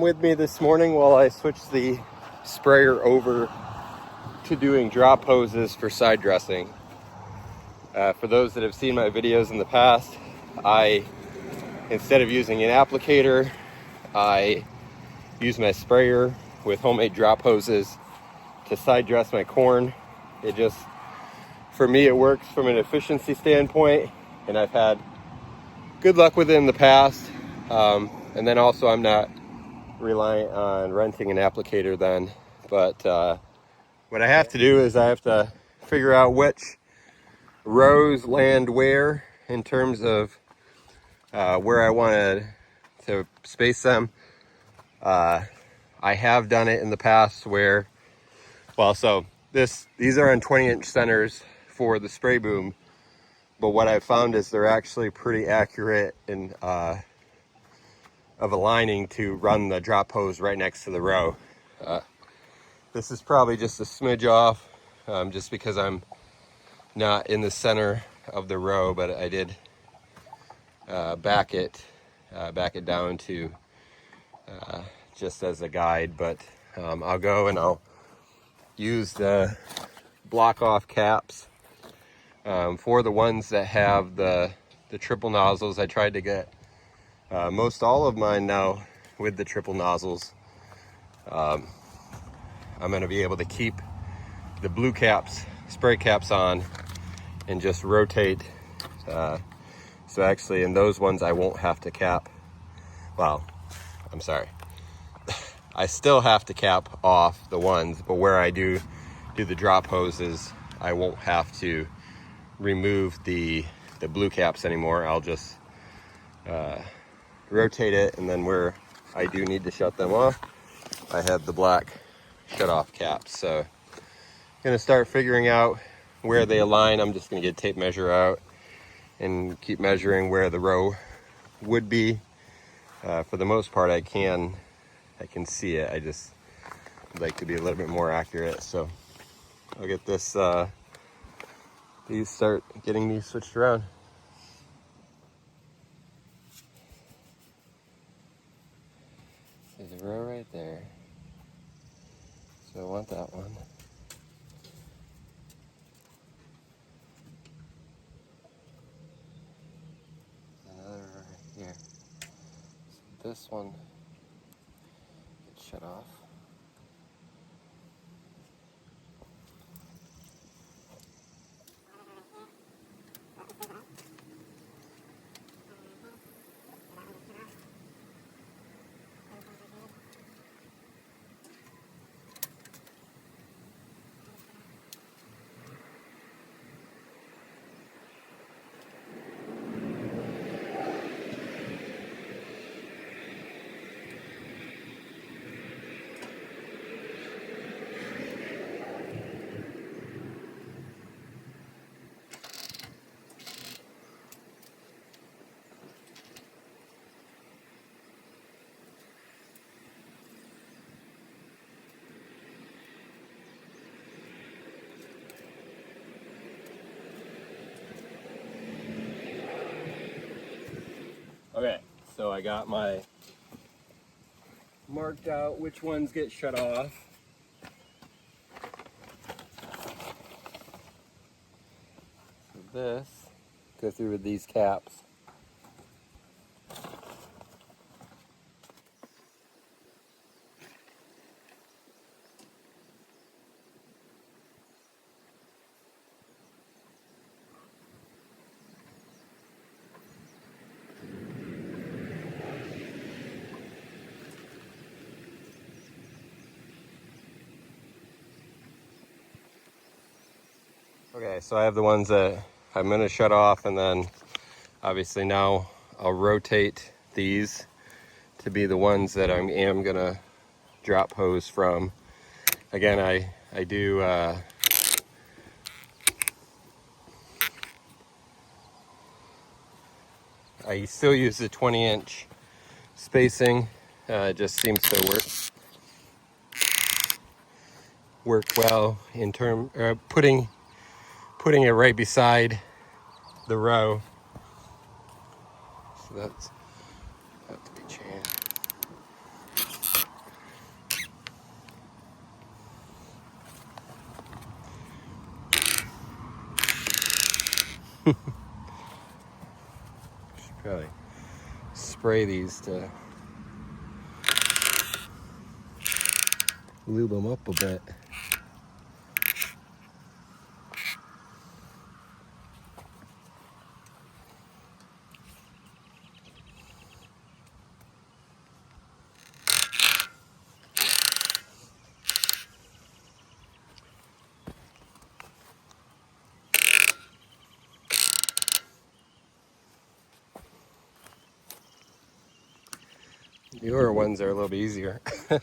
with me this morning while I switched the sprayer over to doing drop hoses for side dressing. For those that have seen my videos in the past, instead of using an applicator, I use my sprayer with homemade drop hoses to side dress my corn. For me, it works from an efficiency standpoint, and I've had good luck with it in the past. And then also I'm not reliant on renting an applicator then. But what I have to do is I have to figure out which rows land where in terms of where I want to space them. I have done it in the past where, these are on 20-inch centers for the spray boom, but what I've found is they're actually pretty accurate in of aligning to run the drop hose right next to the row. This is probably just a smidge off, just because I'm not in the center of the row, but I did back it down to just as a guide. But I'll go and I'll use the block off caps for the ones that have the triple nozzles. I tried to get most all of mine now with the triple nozzles. I'm going to be able to keep the blue caps, spray caps on, and just rotate. So actually in those ones I won't have to cap. Well, I'm sorry. I still have to cap off the ones, but where I do the drop hoses, I won't have to remove the blue caps anymore. I'll just rotate it, and then where I do need to shut them off, I have the black shut off caps. So I'm gonna start figuring out where they align. I'm just gonna get a tape measure out and keep measuring where the row would be. For the most part, I can see it. I just would like to be a little bit more accurate. So I'll get this start getting these switched around. There's a row right there, so I want that one. Another row right here. So this one gets shut off. Okay, so I got my marked out which ones get shut off. So this, go through with these caps. Okay, so I have the ones that I'm going to shut off, and then obviously now I'll rotate these to be the ones that I am going to drop hose from. Again, I do I still use the 20-inch spacing. It just seems to work well in putting it right beside the row. So that's have to be changed. Should probably spray these to lube them up a bit. Newer ones are a little bit easier. So,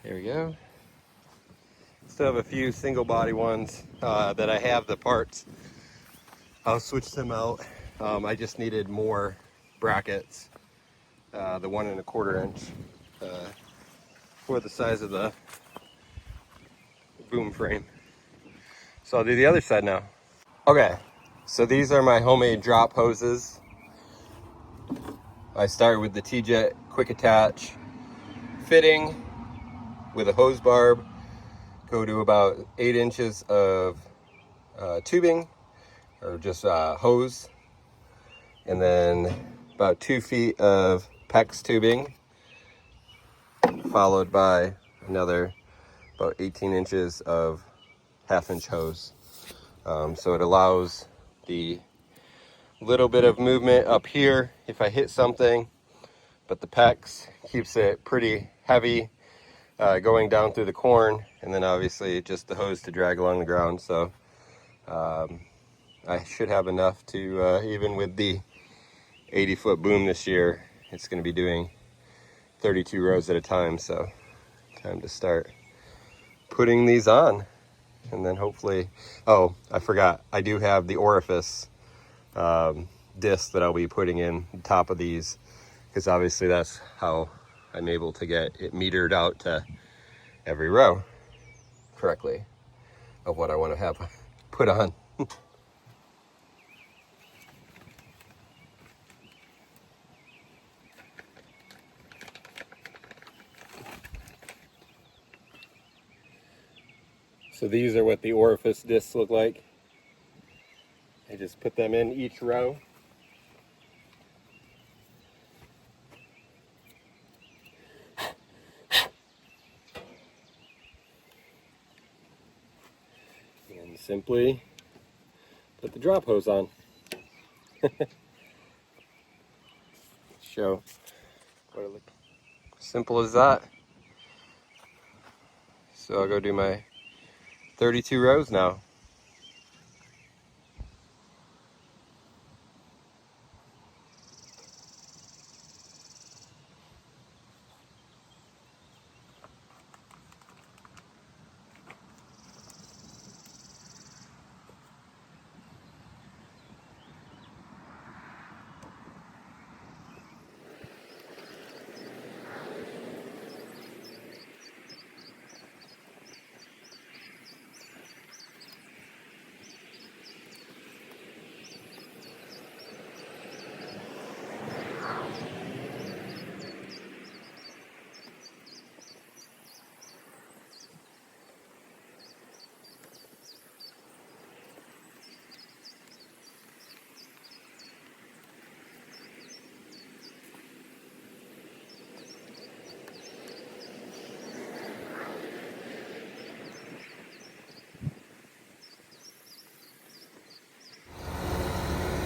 there we go. Still have a few single body ones that I have the parts. I'll switch them out. I just needed more brackets, the 1 1/4 inch for the size of the boom frame. So I'll do the other side now. Okay, so these are my homemade drop hoses. I start with the T-Jet quick attach fitting with a hose barb, go to about 8 inches of tubing, or just hose, and then about 2 feet of PEX tubing, followed by another about 18 inches of 1/2 inch hose. So it allows the little bit of movement up here if I hit something, but the PEX keeps it pretty heavy going down through the corn, and then obviously just the hose to drag along the ground. So I should have enough to, even with the 80-foot boom this year, it's going to be doing 32 rows at a time. So time to start putting these on, and then hopefully, oh, I forgot, I do have the orifice disc that I'll be putting in the top of these, because obviously that's how I'm able to get it metered out to every row correctly of what I want to have put on. So these are what the orifice discs look like. I just put them in each row. And simply put the drop hose on. Show what it looks simple as that. So I'll go do my 32 rows now.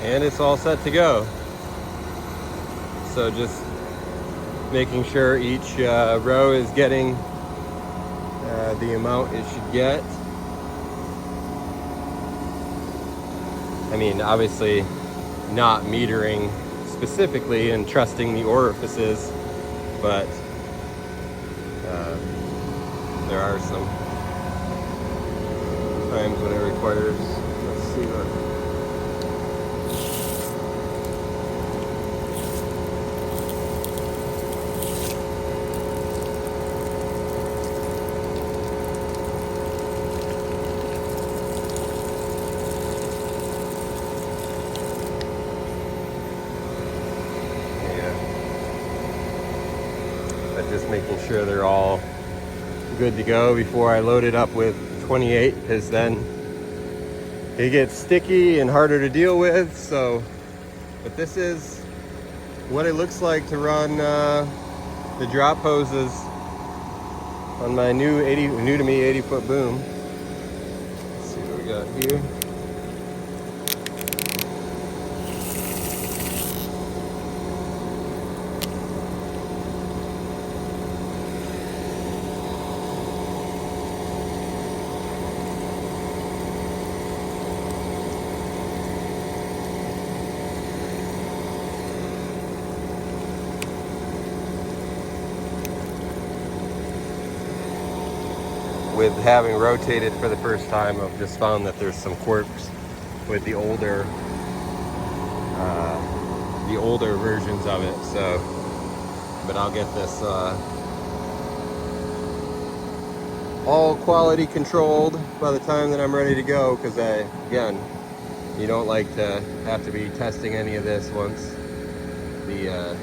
And it's all set to go. So just making sure each row is getting the amount it should get. I mean, obviously not metering specifically and trusting the orifices, but there are some times when it requires, let's see what. Just making sure they're all good to go before I load it up with 28, because then it gets sticky and harder to deal with. So, but this is what it looks like to run the drop hoses on my new to me 80-foot boom. Let's see what we got here. With having rotated for the first time, I've just found that there's some quirks with the older versions of it. So, but I'll get this all quality controlled by the time that I'm ready to go. Because again, you don't like to have to be testing any of this once the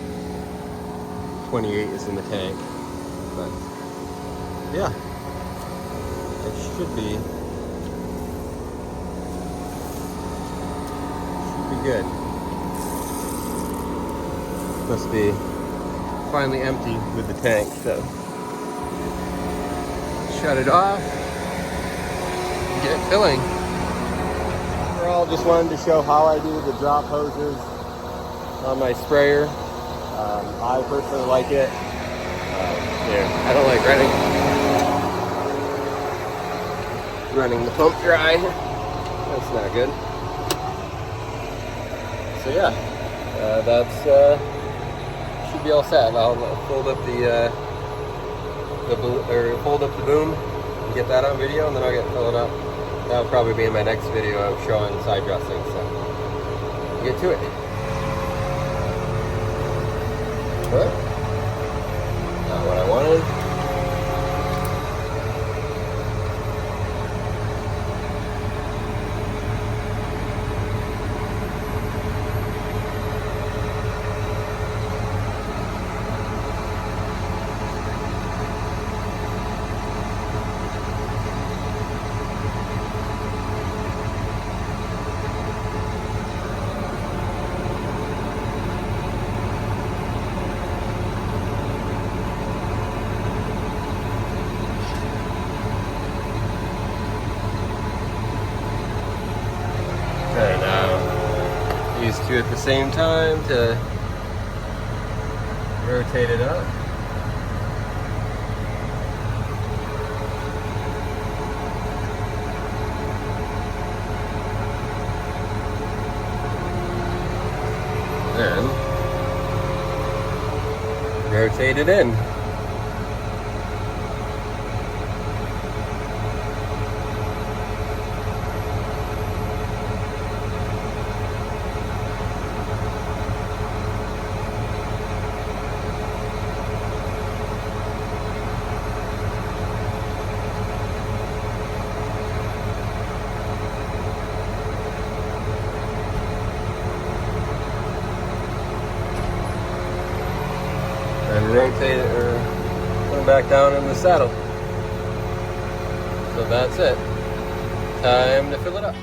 28 is in the tank. But yeah. It should be good. Must be finally empty with the tank, so shut it off and get it filling. Overall, just wanted to show how I do the drop hoses on my sprayer. I personally like it. I don't like running the pump dry. That's not good. So yeah, that's should be all set. I'll fold up fold up the boom and get that on video, and then I'll fill it up. That'll probably be in my next video of showing side dressing. So get to it. But not what I wanted. These two at the same time to rotate it up. Then rotate it in. And rotate it or put them back down in the saddle. So that's it. Time to fill it up.